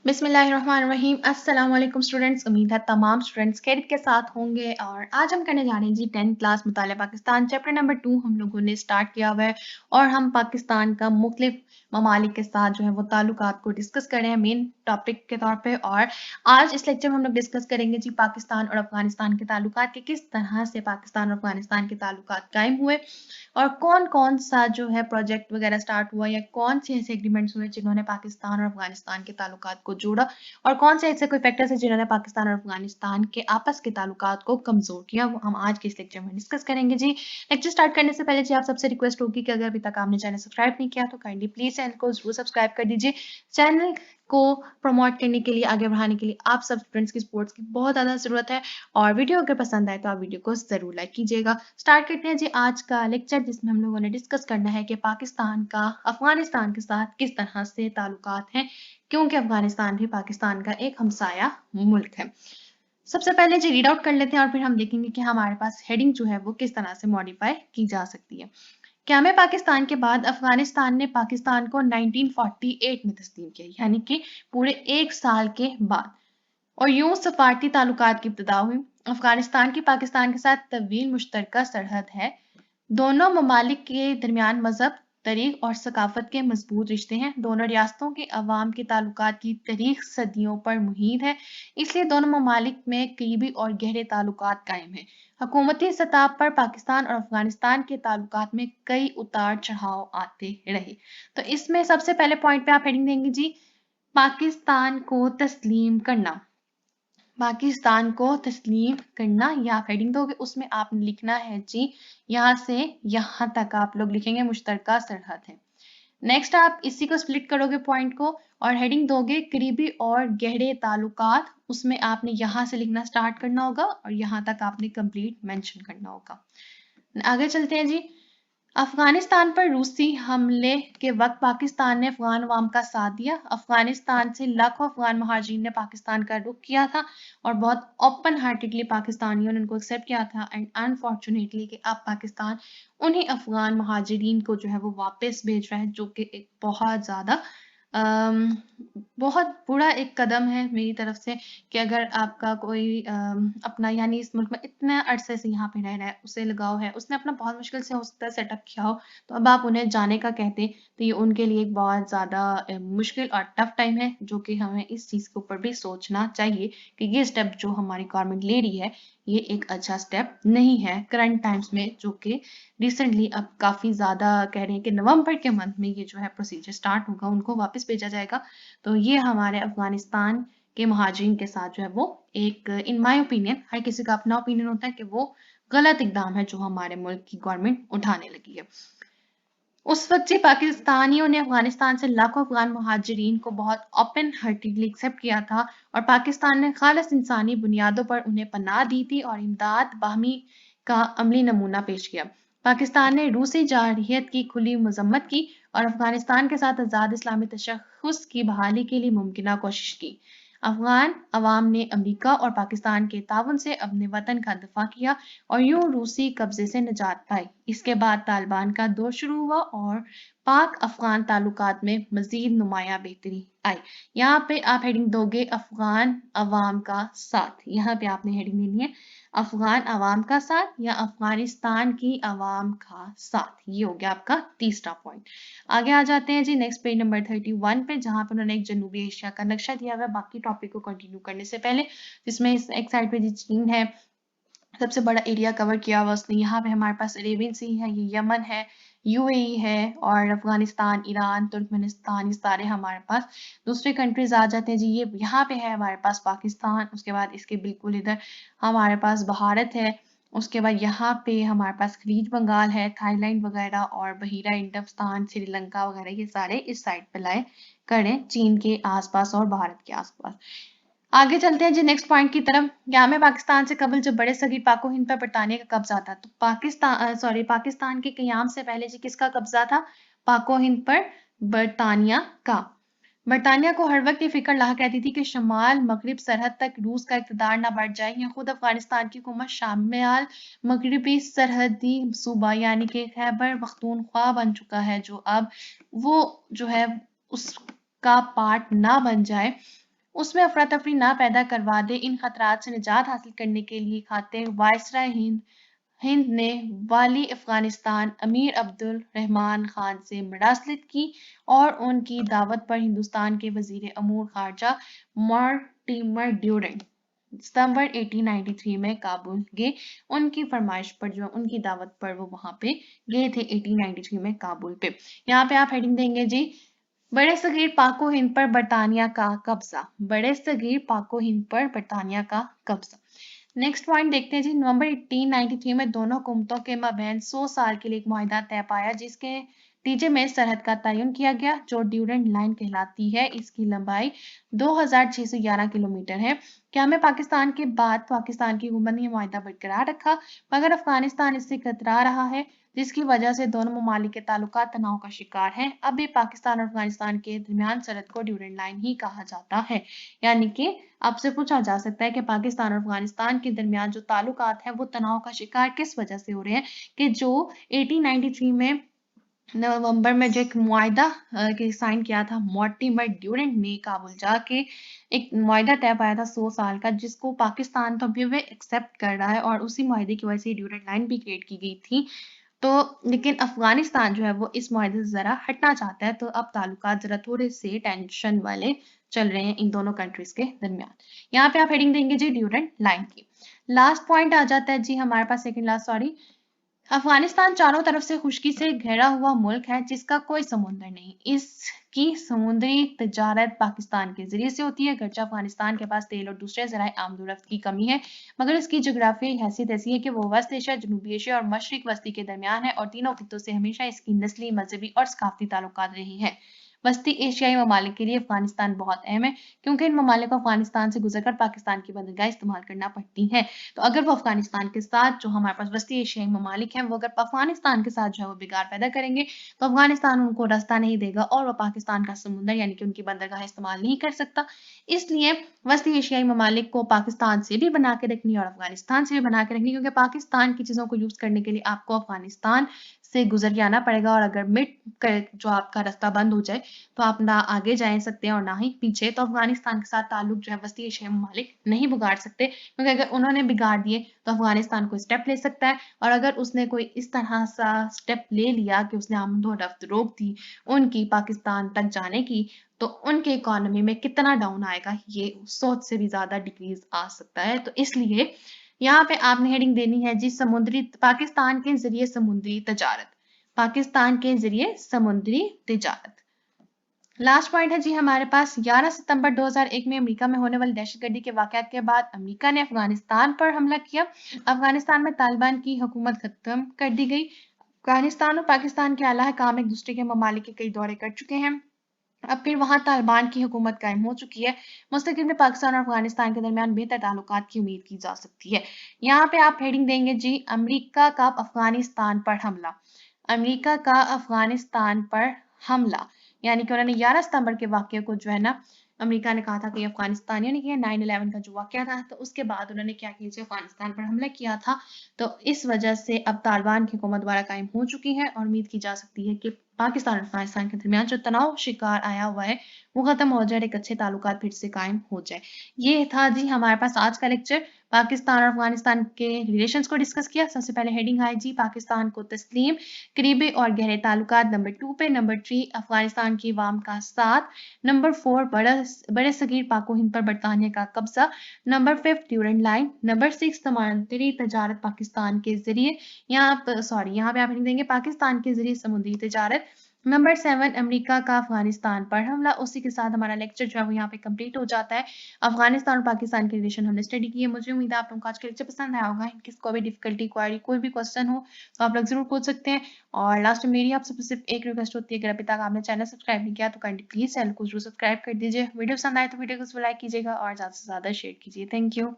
बिस्मिल्लाहिर्रहमानिर्रहीम। अस्सलाम वालेकुम स्टूडेंट्स। उम्मीद है तमाम स्टूडेंट्स खैरियत के साथ होंगे। और आज हम करने जा रहे हैं जी 10th क्लास मुताला पाकिस्तान चैप्टर नंबर 2 हम लोगों ने स्टार्ट किया हुआ है। और हम पाकिस्तान का मुख्तलिफ ममालिक के साथ जो है वो ताल्लुकात को डिस्कस कर रहे हैं मेन टॉपिक के तौर पे। और आज इस लेक्चर में हम लोग डिस्कस करेंगे जी पाकिस्तान और अफगानिस्तान के ताल्लुकात के किस तरह से पाकिस्तान और अफगानिस्तान के ताल्लुकात कायम हुए और कौन कौन सा जो है प्रोजेक्ट वगैरह स्टार्ट हुआ या कौन से ऐसे एग्रीमेंट्स हुए जिन्होंने पाकिस्तान और अफगानिस्तान के ताल्लुकात को जोड़ा और कौन से ऐसे कोई फैक्टर्स हैं जिन्होंने पाकिस्तान और अफगानिस्तान के आपस के ताल्लुकात को कमजोर किया, वो हम आज के इस लेक्चर में डिस्कस करेंगे जी। लेक्चर स्टार्ट करने से पहले जी आप सबसे रिक्वेस्ट होगी कि अगर अभी तक आपने चैनल सब्सक्राइब नहीं किया तो काइंडली प्लीज चैनल को जरूर सब्सक्राइब कर दीजिए। चैनल को प्रमोट करने के लिए, आगे बढ़ाने के लिए आप सब स्टूडेंट्स की सपोर्ट्स की बहुत ज़्यादा ज़रूरत है। और वीडियो अगर पसंद आए तो आप वीडियो को ज़रूर लाइक कीजिएगा। स्टार्ट करते हैं जी आज का लेक्चर, जिसमें हम लोगों ने डिस्कस करना है कि पाकिस्तान का अफगानिस्तान के साथ किस तरह से ताल्लुकात हैं, क्योंकि अफगानिस्तान भी पाकिस्तान का एक हमसाया मुल्क है। सबसे पहले जी रीड आउट कर लेते हैं और फिर हम देखेंगे कि हमारे पास हेडिंग जो है वो किस तरह से मॉडिफाई की जा सकती है। क्या में पाकिस्तान के बाद अफगानिस्तान ने पाकिस्तान को 1948 में तस्लीम किया, यानी कि पूरे एक साल के बाद। और यूं सफारती ताल्लुकात की इब्तिदा हुई। अफगानिस्तान की पाकिस्तान के साथ तवील मुश्तरका सरहद है। दोनों ममालिक के दरमियान मजहब, तारीख और सकाफत के मजबूत रिश्ते हैं। दोनों रियासतों के अवाम के ताल्लुकात की तारीख सदियों पर मुहित है, इसलिए दोनों ममालिक में करीबी और गहरे ताल्लुकात कायम हैं। हुकूमती सतह पर पाकिस्तान और अफगानिस्तान के ताल्लुकात में कई उतार चढ़ाव आते रहे। तो इसमें सबसे पहले पॉइंट पे आप हेडिंग देंगे जी पाकिस्तान को तस्लीम करना। पाकिस्तान को तस्लीम करना या आप हेडिंग दोगे, उसमें आपने लिखना है जी यहाँ से यहाँ तक आप लोग लिखेंगे मुश्तरका सरहद है। नेक्स्ट आप इसी को स्प्लिट करोगे पॉइंट को और हेडिंग दोगे करीबी और गहरे ताल्लुकात, उसमें आपने यहाँ से लिखना स्टार्ट करना होगा और यहाँ तक आपने कंप्लीट मेंशन करना होगा। आगे चलते हैं जी। अफगानिस्तान पर रूसी हमले के वक्त पाकिस्तान ने अफगान अवाम का साथ दिया। अफगानिस्तान से लाखों अफगान महाजिरीन ने पाकिस्तान का रुख किया था और बहुत ओपन हार्टेडली पाकिस्तानियों ने उनको एक्सेप्ट किया था। एंड अनफॉर्चुनेटली कि अब पाकिस्तान उन्हीं अफगान महाजिरीन को जो है वो वापस भेज रहा है, जो कि एक बहुत ज़्यादा बहुत बुरा एक कदम है मेरी तरफ से कि अगर आपका कोई अपना यानी इस मुल्क में इतने अरसे से यहाँ पे रह रहा है, उसे लगाव है, उसने अपना बहुत मुश्किल से हो सकता है सेटअप किया हो, तो अब आप उन्हें जाने का कहते तो ये उनके लिए एक बहुत ज़्यादा मुश्किल और टफ टाइम है, जो कि हमें इस चीज़ के ऊपर भी सोचना चाहिए कि ये स्टेप जो हमारी गवर्नमेंट ले रही है ये एक अच्छा स्टेप नहीं है करंट टाइम्स में, जो कि रिसेंटली अब काफ़ी ज़्यादा कह रहे हैं कि नवंबर के मंथ में ये जो है प्रोसीजर स्टार्ट होगा, उनको वापस भेजा जाएगा। तो ये हमारे अफगानिस्तान के महाजिरीन के साथ जो है वो एक इन माय ओपिनियन, हर किसी का अपना ओपिनियन होता है, कि वो गलत इकदाम है जो हमारे मुल्क की गवर्नमेंट उठाने लगी है। उस वक्त से पाकिस्तानियों ने अफगानिस्तान से लाखों अफगान महाजिरीन को बहुत ओपन हार्टेडली एक्सेप्ट किया था और पाकिस्तान ने खालिस इंसानी बुनियादों पर उन्हें पनाह दी थी और इमदाद बाहमी का अमली नमूना पेश किया। पाकिस्तान ने रूसी जारहियत की खुली मजम्मत की और अफगानिस्तान के साथ आज़ाद इस्लामी तशख़्ख़ुस की बहाली के लिए मुमकिन कोशिश की। अफगान अवाम ने अमरीका और पाकिस्तान के ताउन से अपने वतन का दफा किया और यूं रूसी कब्जे से निजात पाई। इसके बाद तालिबान का दौर शुरू हुआ और पाक अफगान ताल्लुकात में मजीद नुमाया बेहतरी आई। यहाँ पे आप हेडिंग दोगे अफगान अवाम का साथ, यहाँ पे आपने हेडिंग देनी है अफगान अवाम का साथ या अफगानिस्तान की अवाम का साथ। ये हो गया आपका तीसरा पॉइंट। आगे आ जाते हैं जी नेक्स्ट पेज नंबर 31 पे, जहाँ पे उन्होंने एक जनूबी एशिया का नक्शा दिया हुआ है बाकी टॉपिक को कंटिन्यू करने से पहले, जिसमें एक साइड पे जी चीन है, सबसे बड़ा एरिया कवर किया हुआ उसने। यहाँ पे हमारे पास अरेबियन सी है, ये यमन है, यूएई है और अफगानिस्तान, ईरान, तुर्कमेनिस्तान, ये सारे हमारे पास दूसरे कंट्रीज आ जाते हैं जी। ये यहाँ पे है हमारे पास पाकिस्तान, उसके बाद इसके बिल्कुल इधर हमारे पास भारत है, उसके बाद यहाँ पे हमारे पास खलीज बंगाल है, थाईलैंड वगैरह और बहीरा इंडस्तान, श्रीलंका वगैरह, ये सारे इस साइड पे लाए करें चीन के आसपास और भारत के आसपास। आगे चलते हैं जी नेक्स्ट पॉइंट की तरफ। यहाँ में पाकिस्तान से कबल जब बड़े सगीर पाको हिंद पर बरतानिया का कब्जा था, तो पाकिस्तान के क़याम से पहले जी किसका कब्जा था? पाको हिंद पर बरतानिया का। बरतानिया को हर वक्त ये फिक्र लाक रहती थी कि शमाल मगरिब सरहद तक रूस का इक़्तिदार ना बढ़ जाए। या खुद अफगानिस्तान की हुकूमत शामिल मगरिबी सरहदी सूबा यानी कि खैबर पख्तूनख्वा बन चुका है, जो अब वो जो है उसका पार्ट ना बन जाए, उसमें अफरा तफरी ना पैदा करवा दे। इन खतरात से निजात हासिल करने के लिए खातिर वायसराय हिंद हिंद ने वाली अफगानिस्तान अमीर अब्दुल रहमान खान से मरासलत की और उनकी दावत पर हिंदुस्तान के वजीर अमूर खारजा मॉर्टिमर ड्यूरेंट सितंबर 1893 में काबुल गए। उनकी फरमाइश पर जो उनकी दावत पर वो वहां पे गए थे 1893 में काबुल पे। यहाँ पे आप हेडिंग देंगे जी बड़े सगीर पाको हिंद पर बरतानिया का कब्जा। बड़े सगीर पाको हिंद पर बरतानिया का कब्जा। नेक्स्ट पॉइंट देखते हैं जी। नवंबर 1893 में दोनों हुकूमतों के माबैन 100 साल के लिए एक मुआहिदा तय पाया जिसके नतीजे में सरहद का तयन किया गया जो ड्यूरेंट लाइन कहलाती है। इसकी लंबाई 2611 किलोमीटर है। क्या में पाकिस्तान के बाद पाकिस्तान की हुकूमत ने यह मुआहिदा बरकरार रखा मगर अफगानिस्तान इससे कतरा रहा है जिसकी वजह से दोनों ममालिक के ताल्लुकात तनाव का शिकार हैं। अब भी पाकिस्तान और अफगानिस्तान के दरमियान सरहद को ड्यूरेंट लाइन ही कहा जाता है। यानी कि आपसे पूछा जा सकता है कि पाकिस्तान और अफगानिस्तान के दरमियान जो ताल्लुकात हैं वो तनाव का शिकार किस वजह से हो रहे हैं कि जो 1893 में नवंबर में जो एक मुआहिदा साइन किया था मॉर्टिमर ड्यूरेंट ने काबुल जाके एक मुआहिदा तय पाया था 100 साल का जिसको पाकिस्तान तो अभी भी एक्सेप्ट कर रहा है और उसी मुआहिदे की वजह से ड्यूरेंट लाइन भी क्रिएट की गई थी। तो लेकिन अफगानिस्तान जो है वो इस मुआहिदे से जरा हटना चाहता है तो अब ताल्लुकात जरा थोड़े से टेंशन वाले चल रहे हैं इन दोनों कंट्रीज के दरमियान। यहाँ पे आप हेडिंग देंगे जी ड्यूरेंट लाइन की। लास्ट पॉइंट आ जाता है जी हमारे पास सेकंड लास्ट सॉरी। अफगानिस्तान चारों तरफ से खुश्की से घिरा हुआ मुल्क है जिसका कोई समुंदर नहीं। इसकी समुद्री तजारत पाकिस्तान के जरिए से होती है। गर्चा अफगानिस्तान के पास तेल और दूसरे ज़राए आमदोरफ्त की कमी है मगर इसकी जोग्राफी हैसियत ऐसी है कि वो वस्त एशिया जनूबी एशिया और मशरिक वस्ती के दरमियान है और तीनों खित्तों से हमेशा इसकी नस्ली मजहबी और सकाफती ताल्लुकात रहे हैं। वस्ती एशियाई ममालिक के लिए अफगानिस्तान बहुत अहम है क्योंकि इन ममालिक को अफगानिस्तान से गुजरकर पाकिस्तान की बंदरगाह इस्तेमाल करना पड़ती है। तो अगर वो अफगानिस्तान के साथ जो हमारे पास वस्ती एशियाई ममालिक हैं वो अगर अफगानिस्तान के साथ जो है वो बिगाड़ पैदा करेंगे तो अफगानिस्तान उनको रास्ता नहीं देगा और वो पाकिस्तान का समुंदर यानी कि उनकी बंदरगाह इस्तेमाल नहीं कर सकता। इसलिए वस्ती एशियाई ममालिक को पाकिस्तान से भी बना के रखनी और अफगानिस्तान से भी बना के रखनी क्योंकि पाकिस्तान की चीज़ों को यूज़ करने के लिए आपको अफगानिस्तान से गुजर के आना पड़ेगा और अगर मिड जो आपका रास्ता बंद हो जाए तो आप ना आगे जा सकते हैं और ना ही पीछे। तो अफगानिस्तान के साथ ताल्लुक जो है वस्ती एशियाई ममालिक नहीं बिगाड़ सकते क्योंकि अगर उन्होंने बिगाड़ दिए तो अफगानिस्तान कोई स्टेप ले सकता है और अगर उसने कोई इस तरह सा स्टेप ले लिया कि उसने आमदोरफ्त रोक दी उनकी पाकिस्तान तक जाने की तो उनके इकोनॉमी में कितना डाउन आएगा ये सोच से भी ज्यादा डिक्रीज आ सकता है। तो इसलिए यहाँ पे आपने हेडिंग देनी है जी समुद्री पाकिस्तान के जरिए समुद्री तजारत। पाकिस्तान के जरिए समुद्री तजारत। लास्ट पॉइंट है जी हमारे पास 11 सितंबर 2001 में अमेरिका में होने वाली दहशतगर्दी के वाकयात के बाद अमेरिका ने अफगानिस्तान पर हमला किया। अफगानिस्तान में तालिबान की हुकूमत खत्म कर दी गई। अफगानिस्तान और पाकिस्तान के आला काम एक दूसरे के ममालिक के कई दौरे कर चुके हैं। अब फिर वहां तालिबान की हुकूमत कायम हो चुकी है। मुस्तकिल में पाकिस्तान और अफगानिस्तान के दरमियान बेहतर ताल्लुकात की उम्मीद की जा सकती है। यहाँ पे आप हेडिंग देंगे जी अमेरिका का अफगानिस्तान पर हमला। अमेरिका का अफगानिस्तान पर हमला यानी कि उन्होंने 11 सितंबर के वाक्य को जो है ना अमेरिका ने कहा था कि अफगानिस्तानियों ने किया 9/11 का जो वाक्य था तो उसके बाद उन्होंने क्या किया अफगानिस्तान पर हमला किया था। तो इस वजह से अब तालिबान की हुकूमत दोबारा कायम हो चुकी है और उम्मीद की जा सकती है कि पाकिस्तान और अफगानिस्तान के दरमियान जो तनाव शिकार आया हुआ है वो खत्म हो जाए एक अच्छे ताल्लुकात फिर से कायम हो जाए। ये था जी हमारे पास आज का लेक्चर। पाकिस्तान और अफगानिस्तान के रिलेशंस को डिस्कस किया। सबसे पहले हेडिंग आई जी पाकिस्तान को तस्लीम करीबी और गहरे ताल्लुकात। नंबर 2 पे नंबर 3 अफगानिस्तान की अवाम का साथ। नंबर 4 बड़े सगीर पाको हिंद पर बरतानिया का कब्जा। Number 5 Durand line. नंबर 6 समुद्री तजारत पाकिस्तान के जरिए यहाँ पे आप हेडिंग देंगे पाकिस्तान के जरिए समुद्री तजारत। नंबर 7 अमेरिका का अफगानिस्तान पर हमला। उसी के साथ हमारा लेक्चर जो है वो यहाँ पे कंप्लीट हो जाता है। अफगानिस्तान और पाकिस्तान के रिलेशन हमने स्टडी किए। मुझे उम्मीद है आप लोगों को आज का लेक्चर पसंद आया होगा। किसको भी डिफिकल्टी क्वारी कोई भी क्वेश्चन हो तो आप लोग जरूर पूछ सकते हैं। और लास्ट में मेरी आपसे सिर्फ एक रिक्वेस्ट होती है, अगर अभी तक आपने चैनल सब्सक्राइब नहीं किया तो काइंडली प्लीज चैनल को जरूर सब्सक्राइब कर दीजिए। वीडियो पसंद आए तो वीडियो को लाइक कीजिएगा और ज्यादा से ज्यादा शेयर कीजिए। Thank you.